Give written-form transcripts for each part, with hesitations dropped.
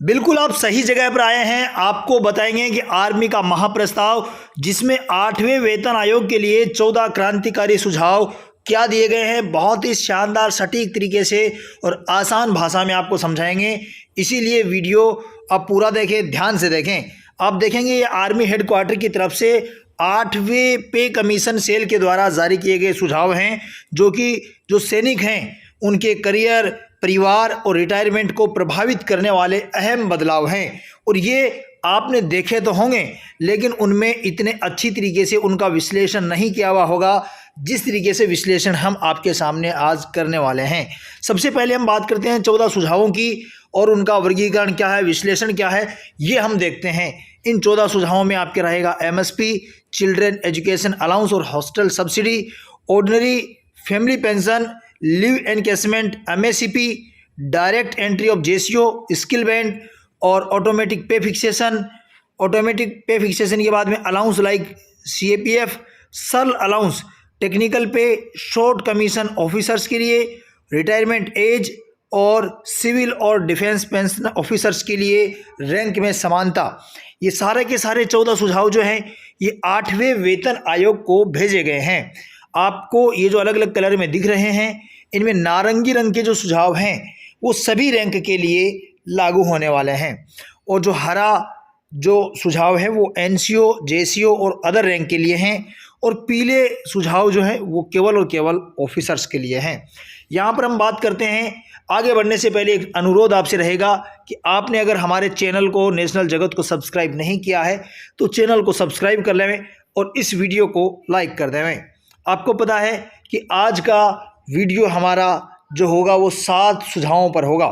बिल्कुल आप सही जगह पर आए हैं। आपको बताएंगे कि आर्मी का महाप्रस्ताव जिसमें 8वें वेतन आयोग के लिए 14 क्रांतिकारी सुझाव क्या दिए गए हैं, बहुत ही शानदार सटीक तरीके से और आसान भाषा में आपको समझाएंगे। इसीलिए वीडियो आप पूरा देखें, ध्यान से देखें। आप देखेंगे ये आर्मी हेडक्वार्टर की तरफ से 8वें पे कमीशन सेल के द्वारा जारी किए गए सुझाव हैं, जो सैनिक हैं उनके करियर, परिवार और रिटायरमेंट को प्रभावित करने वाले अहम बदलाव हैं। और ये आपने देखे तो होंगे, लेकिन उनमें इतने अच्छी तरीके से उनका विश्लेषण नहीं किया हुआ होगा जिस तरीके से विश्लेषण हम आपके सामने आज करने वाले हैं। सबसे पहले हम बात करते हैं 14 सुझावों की और उनका वर्गीकरण क्या है, विश्लेषण क्या है, ये हम देखते हैं। इन 14 सुझावों में आपके रहेगा एमएसपी, चिल्ड्रन एजुकेशन अलाउंस और hostel subsidy, ordinary family pension, leave encashment, MSCP, direct entry of JCO, skill band और automatic pay fixation. Automatic pay fixation के बाद में अलाउंस लाइक सीएपीएफ, सल allowance, technical pay, short commission officers के लिए, retirement age और civil और defence pension officers के लिए रैंक में समानता। ये सारे के सारे 14 सुझाव जो हैं ये 8वें वेतन आयोग को भेजे गए हैं। आपको ये जो अलग अलग कलर में दिख रहे हैं, इनमें नारंगी रंग के जो सुझाव हैं वो सभी रैंक के लिए लागू होने वाले हैं, और जो हरा जो सुझाव है वो एनसीओ, जेसीओ और अदर रैंक के लिए हैं, और पीले सुझाव जो हैं वो केवल और केवल ऑफिसर्स के लिए हैं। यहाँ पर हम बात करते हैं, आगे बढ़ने से पहले एक अनुरोध आपसे रहेगा कि आपने अगर हमारे चैनल को नेशनल जगत को सब्सक्राइब नहीं किया है तो चैनल को सब्सक्राइब कर लें और इस वीडियो को लाइक कर दें। आपको पता है कि आज का वीडियो हमारा जो होगा वो 7 सुझावों पर होगा।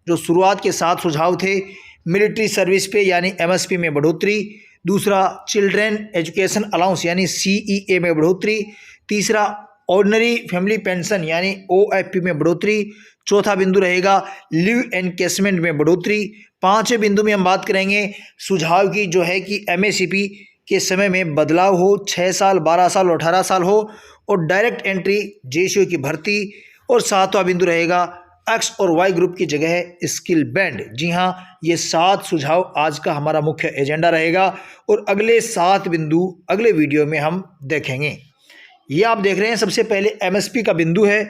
जो शुरुआत के 7 सुझाव थे, मिलिट्री सर्विस पे यानी एमएसपी में बढ़ोतरी, दूसरा चिल्ड्रन एजुकेशन अलाउंस यानी सीईए में बढ़ोतरी, तीसरा ऑर्डिनरी फैमिली पेंशन यानी ओएफपी में बढ़ोतरी, चौथा बिंदु रहेगा लिव एनकेसमेंट में बढ़ोतरी, 5वें बिंदु में हम बात करेंगे सुझाव की जो है कि एमएससीपी के समय में बदलाव हो, 6 साल, 12 साल और 18 साल हो, और डायरेक्ट एंट्री जेसीओ की भर्ती, और 7वां बिंदु रहेगा एक्स और वाई ग्रुप की जगह स्किल बैंड। जी हाँ, ये 7 सुझाव आज का हमारा मुख्य एजेंडा रहेगा और अगले 7 बिंदु अगले वीडियो में हम देखेंगे। ये आप देख रहे हैं, सबसे पहले एमएसपी का बिंदु है।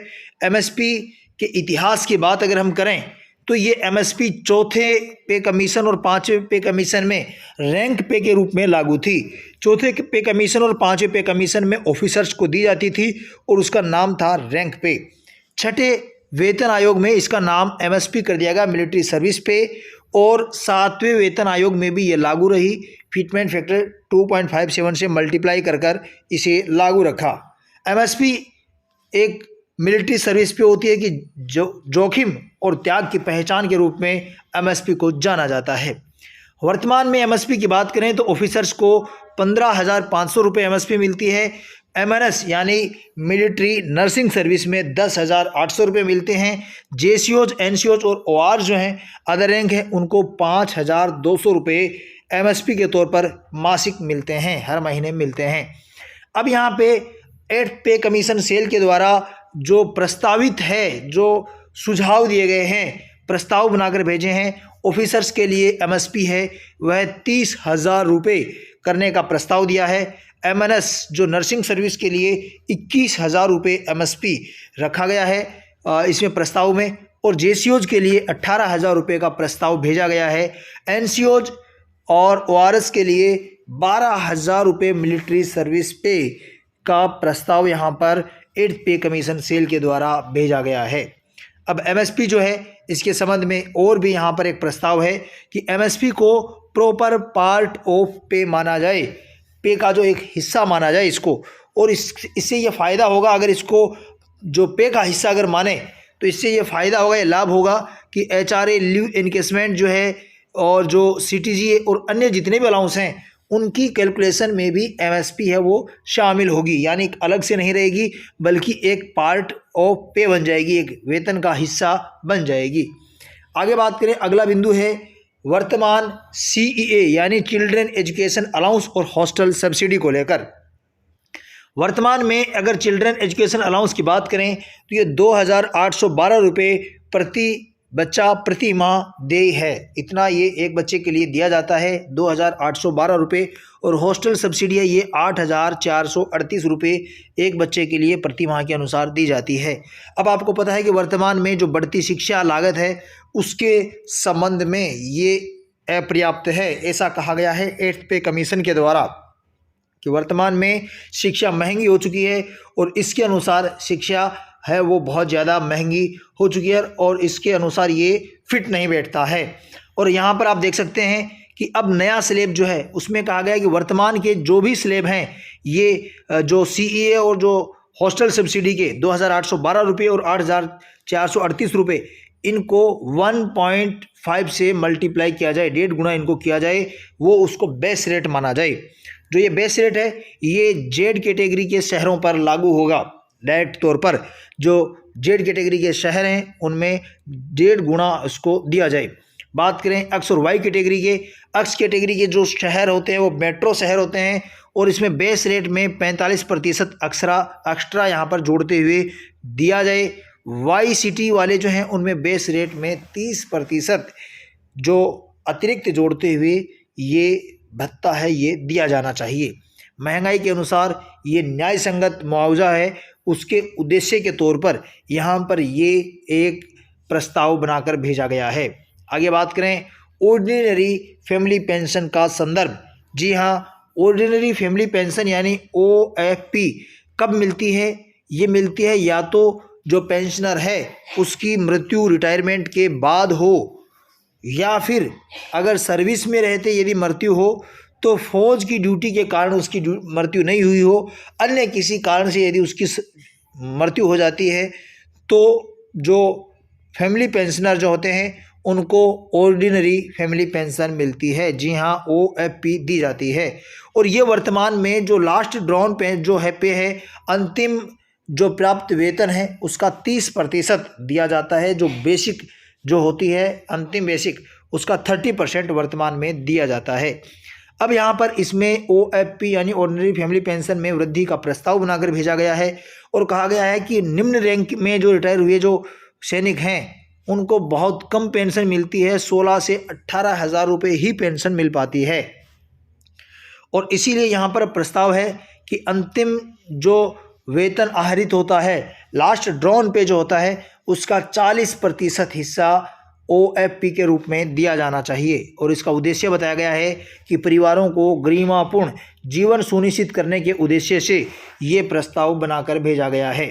एमएसपी के इतिहास की बात अगर हम करें तो ये एमएसपी चौथे पे कमीशन और 5वें पे कमीशन में रैंक पे के रूप में लागू थी। चौथे पे कमीशन और 5वें पे कमीशन में ऑफिसर्स को दी जाती थी और उसका नाम था रैंक पे। छठे वेतन आयोग में इसका नाम एमएसपी कर दिया गया, मिलिट्री सर्विस पे, और 7वें वेतन आयोग में भी ये लागू रही। फिटमेंट फैक्टर 2.57 से मल्टीप्लाई कर इसे लागू रखा। एमएसपी एक मिलिट्री सर्विस पे होती है कि जोखिम और त्याग की पहचान के रूप में एमएसपी को जाना जाता है। वर्तमान में एमएसपी की बात करें तो ऑफिसर्स को 15,500 रुपये एमएसपी मिलती है। एमएनएस यानी मिलिट्री नर्सिंग सर्विस में 10,800 रुपये मिलते हैं। जेसीओज, एनसीओज और ओआर जो हैं अदर रैंक हैं उनको 5,200 रुपये एमएसपी के तौर पर मासिक मिलते हैं, हर महीने मिलते हैं। अब यहाँ पे 8th पे कमीशन सेल के द्वारा जो प्रस्तावित है, जो सुझाव दिए गए हैं, प्रस्ताव बनाकर भेजे हैं, ऑफिसर्स के लिए एमएसपी है वह 30,000 रुपये करने का प्रस्ताव दिया है। एमएनएस जो नर्सिंग सर्विस के लिए 21,000 रुपये एमएसपी रखा गया है इसमें प्रस्ताव में, और जेसीओज के लिए 18,000 रुपये का प्रस्ताव भेजा गया है। एनसीओज और ओआरएस के लिए 12,000 रुपये मिलिट्री सर्विस पे का प्रस्ताव यहाँ पर 8th पे कमीशन सेल के द्वारा भेजा गया है। अब एमएसपी जो है इसके संबंध में और भी यहाँ पर एक प्रस्ताव है कि एमएसपी को प्रॉपर पार्ट ऑफ पे माना जाए, पे का जो एक हिस्सा माना जाए इसको, और इससे ये फ़ायदा होगा, अगर इसको जो पे का हिस्सा अगर माने तो इससे ये फ़ायदा होगा, ये लाभ होगा कि एचआरए, लिव एनकेसमेंट जो है और जो सीटीजीए और अन्य जितने भी अलाउंस हैं उनकी कैलकुलेशन में भी एमएसपी है वो शामिल होगी, यानी अलग से नहीं रहेगी बल्कि एक पार्ट ऑफ पे बन जाएगी, एक वेतन का हिस्सा बन जाएगी। आगे बात करें, अगला बिंदु है वर्तमान सीईए यानी चिल्ड्रन एजुकेशन अलाउंस और हॉस्टल सब्सिडी को लेकर। वर्तमान में अगर चिल्ड्रन एजुकेशन अलाउंस की बात करें तो ये 2,812 रुपये प्रति बच्चा प्रति माह देय है, इतना ये एक बच्चे के लिए दिया जाता है 2,812 रुपये। और हॉस्टल सब्सिडी है ये 8,438 रुपये एक बच्चे के लिए प्रति माह के अनुसार दी जाती है। अब आपको पता है कि वर्तमान में जो बढ़ती शिक्षा लागत है उसके संबंध में ये अपर्याप्त है, ऐसा कहा गया है 8th पे कमीशन के द्वारा कि वर्तमान में शिक्षा महंगी हो चुकी है और इसके अनुसार शिक्षा है वो बहुत ज़्यादा महंगी हो चुकी है और इसके अनुसार ये फिट नहीं बैठता है। और यहाँ पर आप देख सकते हैं कि अब नया स्लेब जो है उसमें कहा गया है कि वर्तमान के जो भी स्लेब हैं ये जो CEA और जो हॉस्टल सब्सिडी के 2,812 रुपये और 8,438 रुपये इनको 1.5 से मल्टीप्लाई किया जाए, 1.5 गुना इनको किया जाए, वो उसको बेस रेट माना जाए। जो ये बेस रेट है ये जेड कैटेगरी के शहरों पर लागू होगा डायरेक्ट तौर पर। जो जेड कैटेगरी के शहर हैं उनमें 1.5 गुना इसको दिया जाए। बात करें एक्स और वाई कैटेगरी के, एक्स कैटेगरी के जो शहर होते हैं वो मेट्रो शहर होते हैं और इसमें बेस रेट में 45% एक्स्ट्रा यहाँ पर जोड़ते हुए दिया जाए। वाई सिटी वाले जो हैं उनमें बेस रेट में 30% जो अतिरिक्त जोड़ते हुए ये भत्ता है ये दिया जाना चाहिए। महंगाई के अनुसार ये न्याय संगत मुआवजा है, उसके उद्देश्य के तौर पर यहाँ पर ये एक प्रस्ताव बनाकर भेजा गया है। आगे बात करें ऑर्डिनरी फैमिली पेंशन का संदर्भ। जी हाँ, ऑर्डिनरी फैमिली पेंशन यानी OFP कब मिलती है? ये मिलती है या तो जो पेंशनर है उसकी मृत्यु रिटायरमेंट के बाद हो या फिर अगर सर्विस में रहते यदि मृत्यु हो तो फौज की ड्यूटी के कारण उसकी मृत्यु नहीं हुई हो, अन्य किसी कारण से यदि उसकी मृत्यु हो जाती है तो जो फैमिली पेंशनर जो होते हैं उनको ऑर्डिनरी फैमिली पेंशन मिलती है। जी हाँ, OFP दी जाती है। और ये वर्तमान में जो लास्ट ड्रॉन पे जो है पे है अंतिम जो प्राप्त वेतन है उसका 30% दिया जाता है। जो बेसिक जो होती है अंतिम बेसिक उसका 30% वर्तमान में दिया जाता है। अब यहाँ पर इसमें OFP यानी ऑर्डिनरी फैमिली पेंशन में वृद्धि का प्रस्ताव बनाकर भेजा गया है और कहा गया है कि निम्न रैंक में जो रिटायर हुए जो सैनिक हैं उनको बहुत कम पेंशन मिलती है, 16 से 18 हज़ार रुपये ही पेंशन मिल पाती है। और इसीलिए यहाँ पर प्रस्ताव है कि अंतिम जो वेतन आहरित होता है लास्ट ड्रॉन पे जो होता है उसका 40% हिस्सा OFP के रूप में दिया जाना चाहिए। और इसका उद्देश्य बताया गया है कि परिवारों को गरिमापूर्ण जीवन सुनिश्चित करने के उद्देश्य से ये प्रस्ताव बनाकर भेजा गया है।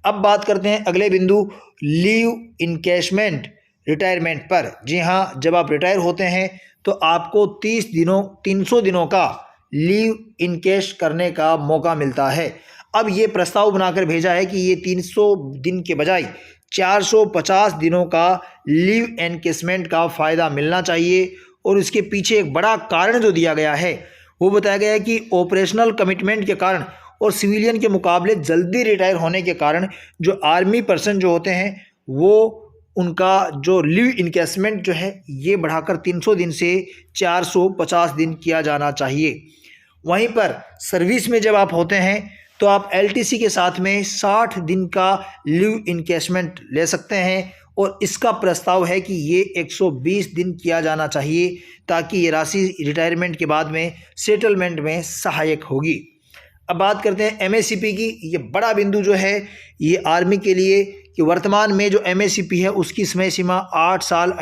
अब बात करते हैं अगले बिंदु लीव इनकैशमेंट रिटायरमेंट पर। जी हाँ, जब आप रिटायर होते हैं तो आपको 300 दिनों का लीव इनकैश करने का मौका मिलता है। अब ये प्रस्ताव बनाकर भेजा है कि ये 300 दिन के बजाय 450 दिनों का लीव एनकेशमेंट का फ़ायदा मिलना चाहिए। और इसके पीछे एक बड़ा कारण जो दिया गया है वो बताया गया है कि ऑपरेशनल कमिटमेंट के कारण और सिविलियन के मुकाबले जल्दी रिटायर होने के कारण जो आर्मी पर्सन जो होते हैं वो उनका जो लीव इनकेशमेंट जो है ये बढ़ाकर 300 दिन से 450 दिन किया जाना चाहिए। वहीं पर सर्विस में जब आप होते हैं तो आप LTC के साथ में 60 दिन का लीव इनकेशमेंट ले सकते हैं और इसका प्रस्ताव है कि ये 120 दिन किया जाना चाहिए ताकि ये राशि रिटायरमेंट के बाद में सेटलमेंट में सहायक होगी। अब बात करते हैं MACP की। ये बड़ा बिंदु जो है ये आर्मी के लिए कि वर्तमान में जो MACP है उसकी समय सीमा 8 साल,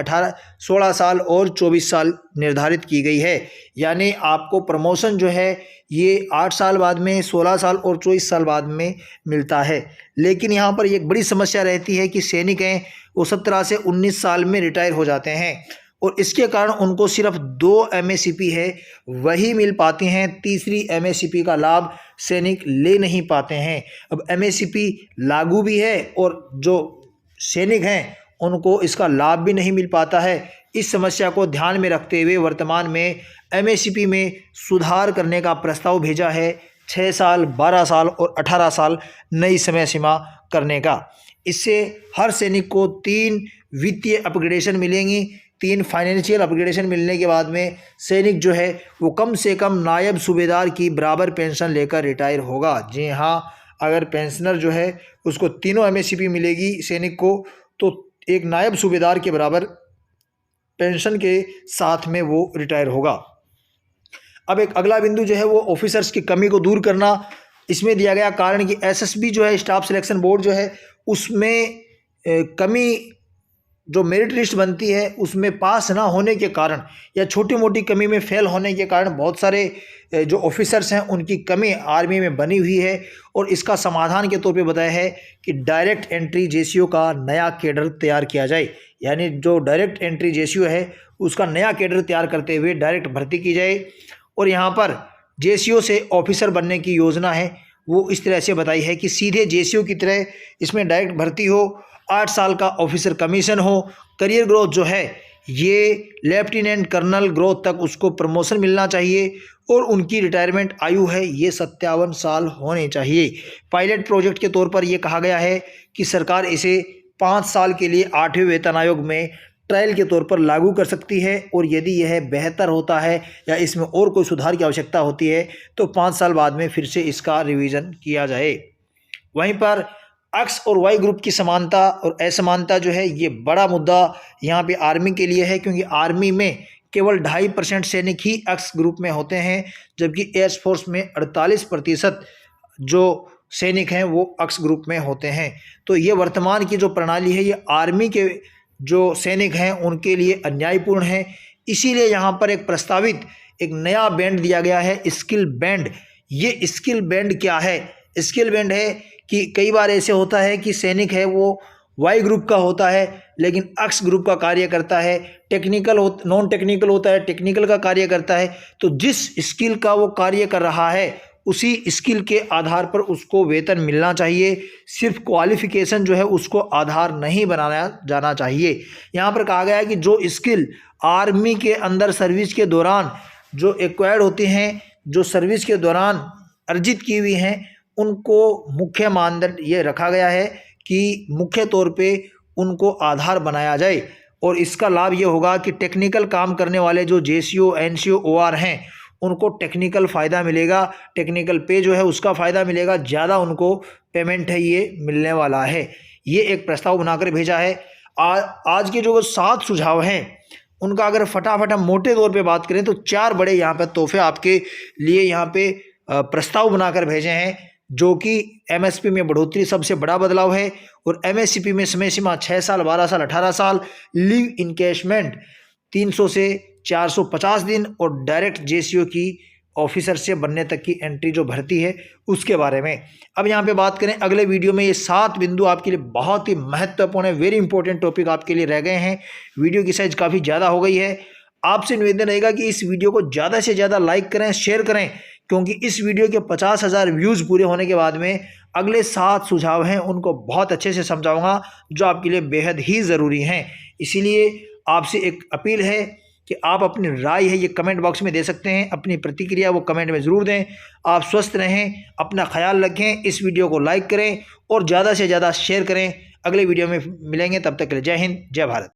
16 साल और 24 साल निर्धारित की गई है। यानी आपको प्रमोशन जो है ये 8 साल बाद में, 16 साल और 24 साल बाद में मिलता है। लेकिन यहाँ पर एक बड़ी समस्या रहती है कि सैनिक हैं वो 17 से 19 साल में रिटायर हो जाते हैं और इसके कारण उनको सिर्फ 2 MACP है वही मिल पाती हैं। तीसरी MACP का लाभ सैनिक ले नहीं पाते हैं। अब MACP लागू भी है और जो सैनिक हैं उनको इसका लाभ भी नहीं मिल पाता है। इस समस्या को ध्यान में रखते हुए वर्तमान में MACP में सुधार करने का प्रस्ताव भेजा है 6 साल, 12 साल और 18 साल नई समय सीमा करने का। इससे हर सैनिक को 3 वित्तीय अपग्रेडेशन मिलेंगी। 3 फाइनेंशियल अपग्रेडेशन मिलने के बाद में सैनिक जो है वो कम से कम नायब सूबेदार की बराबर पेंशन लेकर रिटायर होगा। जी हाँ, अगर पेंशनर जो है उसको तीनों MACP मिलेगी सैनिक को तो एक नायब सूबेदार के बराबर पेंशन के साथ में वो रिटायर होगा। अब एक अगला बिंदु जो है वो ऑफिसर्स की कमी को दूर करना। इसमें दिया गया कारण कि एसएसबी जो है, स्टाफ सिलेक्शन बोर्ड जो है, उसमें कमी जो मेरिट लिस्ट बनती है उसमें पास ना होने के कारण या छोटी मोटी कमी में फेल होने के कारण बहुत सारे जो ऑफिसर्स हैं उनकी कमी आर्मी में बनी हुई है। और इसका समाधान के तौर पे बताया है कि डायरेक्ट एंट्री जेसीओ का नया कैडर तैयार किया जाए। यानी जो डायरेक्ट एंट्री जेसीओ है उसका नया कैडर तैयार करते हुए डायरेक्ट भर्ती की जाए। और यहाँ पर जेसीओ से ऑफिसर बनने की योजना है वो इस तरह से बताई है कि सीधे जेसीओ की तरह इसमें डायरेक्ट भर्ती हो, 8 साल का ऑफिसर कमीशन हो, करियर ग्रोथ जो है ये लेफ्टिनेंट कर्नल ग्रोथ तक उसको प्रमोशन मिलना चाहिए और उनकी रिटायरमेंट आयु है ये 57 साल होने चाहिए। पायलट प्रोजेक्ट के तौर पर यह कहा गया है कि सरकार इसे 5 साल के लिए 8वें वेतन आयोग में ट्रायल के तौर पर लागू कर सकती है और यदि यह बेहतर होता है या इसमें और कोई सुधार की आवश्यकता होती है तो 5 साल बाद में फिर से इसका रिवीजन किया जाए। वहीं पर एक्स और वाई ग्रुप की समानता और असमानता जो है ये बड़ा मुद्दा यहाँ पे आर्मी के लिए है, क्योंकि आर्मी में केवल 2.5% सैनिक ही एक्स ग्रुप में होते हैं, जबकि एयरफोर्स में 48% जो सैनिक हैं वो एक्स ग्रुप में होते हैं। तो ये वर्तमान की जो प्रणाली है ये आर्मी के जो सैनिक हैं उनके लिए अन्यायपूर्ण है। इसीलिए यहाँ पर एक प्रस्तावित एक नया बैंड दिया गया है, स्किल बैंड। ये स्किल बैंड क्या है? स्किल बैंड है कि कई बार ऐसे होता है कि सैनिक है वो वाई ग्रुप का होता है लेकिन एक्स ग्रुप का कार्य करता है, टेक्निकल नॉन टेक्निकल होता है, टेक्निकल का कार्य करता है। तो जिस स्किल का वो कार्य कर रहा है उसी स्किल के आधार पर उसको वेतन मिलना चाहिए। सिर्फ क्वालिफिकेशन जो है उसको आधार नहीं बनाया जाना चाहिए। यहाँ पर कहा गया है कि जो स्किल आर्मी के अंदर सर्विस के दौरान जो एक्वायर्ड होती हैं, जो सर्विस के दौरान अर्जित की हुई हैं, उनको मुख्य मानदंड ये रखा गया है कि मुख्य तौर पे उनको आधार बनाया जाए। और इसका लाभ ये होगा कि टेक्निकल काम करने वाले जो जेसीओ, एनसीओ, ओआर हैं उनको टेक्निकल फ़ायदा मिलेगा, टेक्निकल पे जो है उसका फ़ायदा मिलेगा, ज़्यादा उनको पेमेंट है ये मिलने वाला है। ये एक प्रस्ताव बनाकर भेजा है। आज के जो 7 सुझाव हैं उनका अगर फटाफट हम मोटे तौर पे बात करें तो 4 बड़े यहाँ पर तोहफे आपके लिए यहाँ पे प्रस्ताव बनाकर भेजे हैं, जो कि एमएसपी में बढ़ोतरी सबसे बड़ा बदलाव है और एमएससीपी में समय सीमा 6 साल, 12 साल, 18 साल, लीव इनकैशमेंट 300 से 450 दिन और डायरेक्ट जेसीओ की ऑफिसर से बनने तक की एंट्री जो भर्ती है उसके बारे में। अब यहाँ पे बात करें अगले वीडियो में, ये 7 बिंदु आपके लिए बहुत ही महत्वपूर्ण है, वेरी इंपॉर्टेंट टॉपिक आपके लिए रह गए हैं। वीडियो की साइज काफ़ी ज़्यादा हो गई है। आपसे निवेदन रहेगा कि इस वीडियो को ज़्यादा से ज़्यादा लाइक करें, शेयर करें, क्योंकि इस वीडियो के 50,000 व्यूज़ पूरे होने के बाद में अगले 7 सुझाव हैं उनको बहुत अच्छे से समझाऊंगा जो आपके लिए बेहद ही ज़रूरी हैं। इसीलिए आपसे एक अपील है कि आप अपनी राय है ये कमेंट बॉक्स में दे सकते हैं, अपनी प्रतिक्रिया वो कमेंट में ज़रूर दें। आप स्वस्थ रहें, अपना ख्याल रखें, इस वीडियो को लाइक करें और ज़्यादा से ज़्यादा शेयर करें। अगले वीडियो में मिलेंगे, तब तक के लिए जय हिंद, जय भारत।